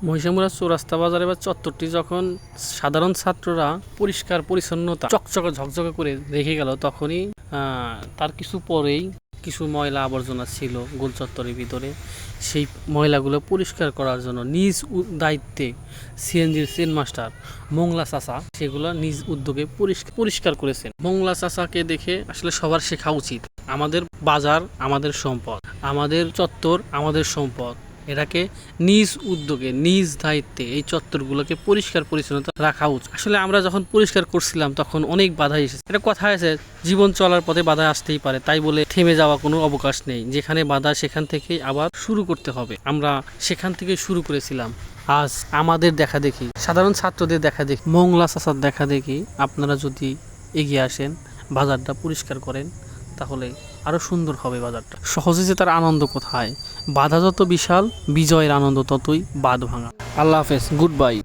মহিষামুড়া চৌরাস্তা বাজারে বা চত্বরটি যখন সাধারণ ছাত্ররা পরিষ্কার পরিচ্ছন্নতা চকচকে ঝকঝকে করে রেখে গেল, তখনই তার কিছু পরেই কিছু ময়লা আবর্জনা ছিল গোল চত্বরের ভিতরে। সেই ময়লাগুলো পরিষ্কার করার জন্য নিজ দায়িত্বে সিএনজির চেন মাস্টার মোংলা চাচা সেগুলো নিজ উদ্যোগে পরিষ্কার করেছেন। মোংলা চাচাকে দেখে আসলে সবার শেখা উচিত। আমাদের বাজার আমাদের সম্পদ, আমাদের চত্বর আমাদের সম্পদ। এটাকে নিজ উদ্যোগে নিজ দায়িত্বে এই চত্বরগুলোকে পরিষ্কার পরিচ্ছন্নতা রাখা উচিত। আসলে আমরা যখন পরিষ্কার করছিলাম তখন অনেক বাধা এসেছে। এটা কথা আছে, জীবন চলার পথে বাধা আসতেই পারে, তাই বলে থেমে যাওয়া কোনো অবকাশ নেই। যেখানে বাধা সেখান থেকেই আবার শুরু করতে হবে। আমরা সেখান থেকে শুরু করেছিলাম। আজ আমাদের দেখা দেখি, সাধারণ ছাত্রদের দেখা দেখি, মোংলা চাচার দেখা দেখি আপনারা যদি এগিয়ে আসেন, বাজারটা পরিষ্কার করেন, তাহলে আরো সুন্দর হবে বাজারটা। সহজে যে তার আনন্দ কোথায়, বাধা যত বিশাল বিজয়ের আনন্দ ততই বাদ ভাঙা। আল্লাহ হাফেজ, গুড বাই।